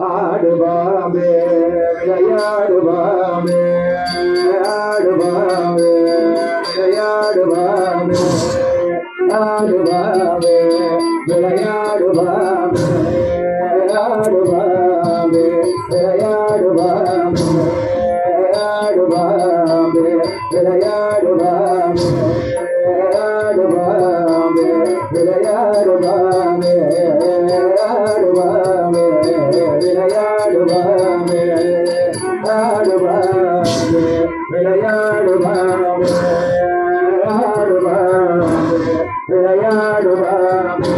ஆடுவாமே விளையாடுவாமே ஆடுவாமே விளையாடுவாமே ஆடுவாமே விளையாடுவாமே ஆடுவாமே விளையாடுவாமே ஆடுவாமே விளையாடுவாமே ஆடுவாமே விளையாடுவாமே ஆடுவாமே விளையாடுவாமே ஆடுவாமே விளையாடுவாமே ஆடுவாமே விளையாடுவாமே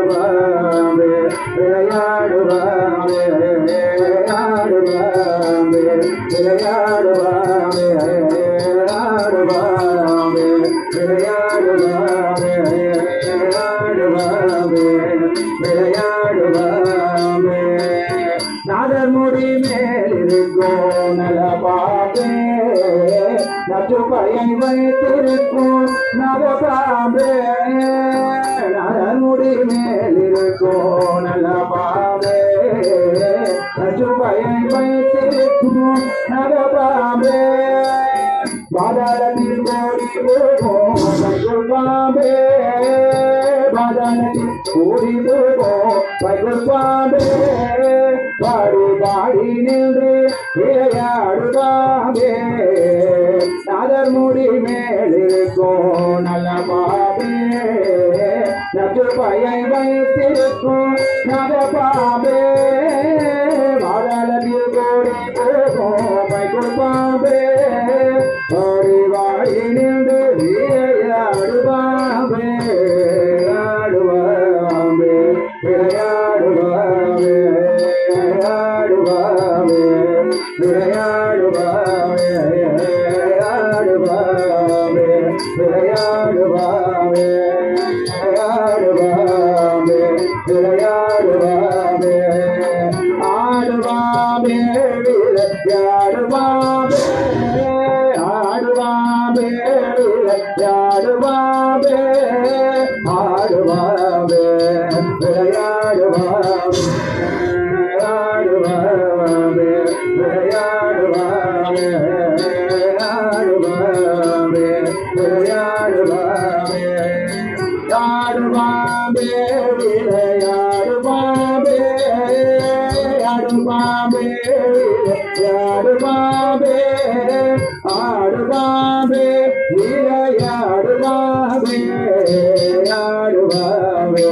ஆடுவாமே விளையாடுவாமே ஆடுவாமே விளையாடுவாமே ஆடுவாமே விளையாடுவாமே ஆடுவாமே விளையாடுவாமே நாதர் முடி மேலிருக்கும் நலபாம்பே நச்சு பையன் வைத்திருக்கும் நவபாம்பே நாதர் முடி மேலிருக்கும் நலபாம்பே நச்சு பையன் வைத்திருக்கும் நவபாம்பே பாதாளத்தில் கோடி போகும் பாம்பே பாதாளத்தில் கூடி போகும் பாம்பே பாடி பாடி நின்று விளையாடுவாமே நாதர் முடி மேலிருக்கும் நல்ல பாம்பே நச்சு பையை வைத்திருக்கும் நல பாம்பே பாதாளத்தில் கோடி போகும் பாம்பே பாடி பாடி நின்று விளையாடுவாமே ஆடுவாமே விளையாடுவாமே ஆடுவாமே விளையாடுவாமே ஆடுவாமே விளையாடுவாமே ஆடுவாமே விளையாடுவாமே ஆடுவாமே விளையாடுவாமே ஆடுவாமே விளையாடுவாமே ஆடுவாமே விளையாடுவாமே ஆடுவாமே விளையாடுவாமே ஆடுவாமே விளையாடுவாமே ஆடுவாமே விளையாடுவாமே ஆடுவாமே விளையாடுவாமே ஆடுவாமே விளையாடுவாமே ஆடுவாமே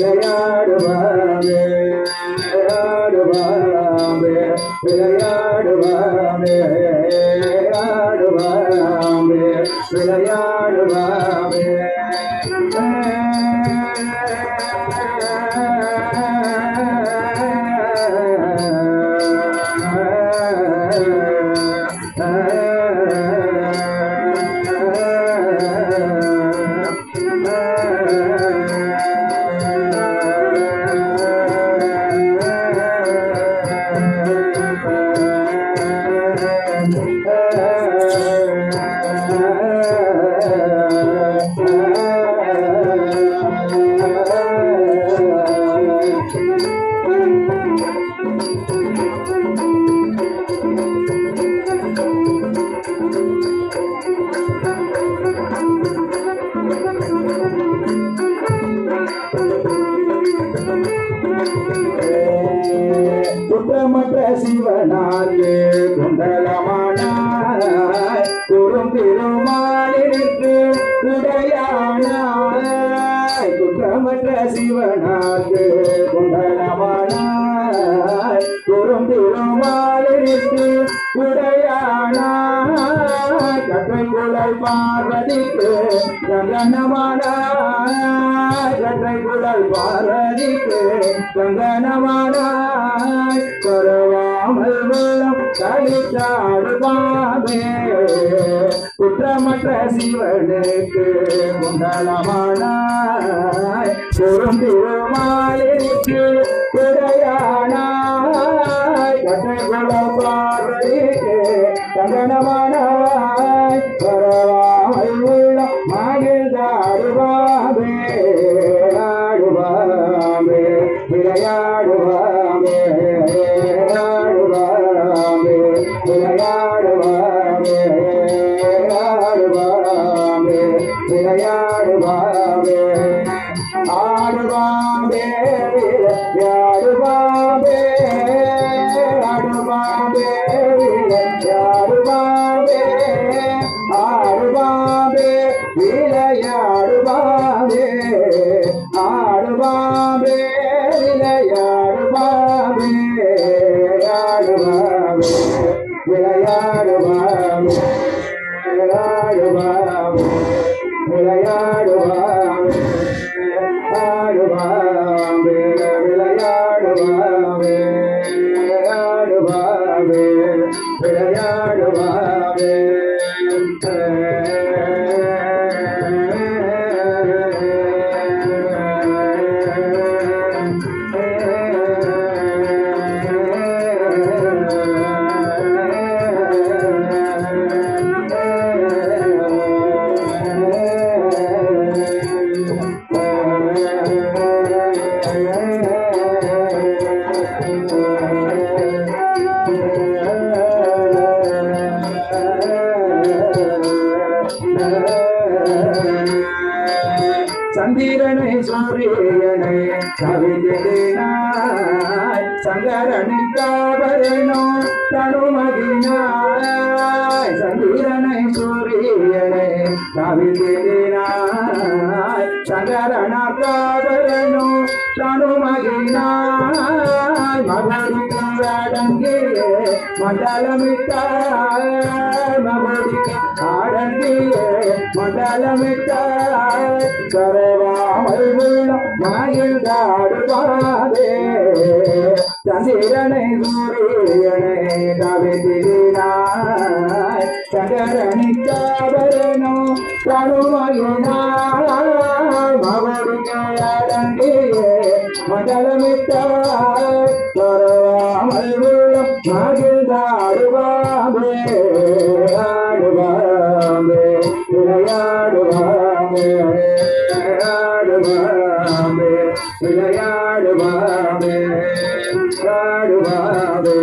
விளையாடுவாமே ஆடுவாமே விளையாடுவாமே ஆடுவாமே விளையாடுவாமே குற்றமற்ற சிவனாலே குண்டலமானாய் குறும் திருமாலிற்கு உடையானாய் குற்றமற்ற சிவனாலே குண்டலமானாய் குறும் திருமாலிற்கு உடையானாய் கற்றை குழல் பார்வதிக்கு கங்கனமானாய் கற்றை குழல் பார்வதிக்கு கங்கனமானாய் கரவா தரவாமல் வெள்ளம் கழித்தாடுவாமே குற்றமற்ற சிவனுக்கு குண்டலமானாய் குறுந்திருமாலிற்கு கிடையானாய் கட்டை குலப்பார்வதிக்கு கங்கணமானாய் தரவாமல் வெள்ளம் மகிழ்ந்தாடுவாமே ஆடுவாமே விளையாடுவாமே ஆடுவாமே விளையாடுவாமே ஆடுவாமே விளையாடுவாமே ஆடுவாமே விளையாடுவாமே ஆடுவாமே விளையாடுவாமே ஆடுவாமே விளையாடுவாமே ஆடுவாமே விளையாடுவாமே ஆடுவாமே விளையாடுவாமே விளையாடுவாமே விளையாடுவாமே ஆடுவாமே விளையாடுவாமே ஆடுவாமே விளையாடுவாமே சந்திரனை சூரியனை கவிதையினாய் சங்கரனுக்காவரனோ தனுமகினாய் சந்திரனை சூரியனை கவிதையினாய் சங்கரனுக்காவரனோ தனுமகினாய் மகனுக்கு அடங்கிய மண்டலமிட்டாய் மகனுக்கு அடங்கிய மண்டலமிட்டாய் தரவாமல் வெள்ளம் மகிழ்ந்தாடுவாரே சந்திரனை சூரியனை கவிதையினாய் சங்கரனிக்காவரனோ தனுமகினாய் மகனுக்கு அடங்கிய மண்டலமிட்டாய் தரவாமல் வெள்ளம் மகிழ்ந்தாடுவாரே ஆடுவாரே விளையாடுவாமே ஆடுவாமே விளையாடுவாமே ஆடுவாமே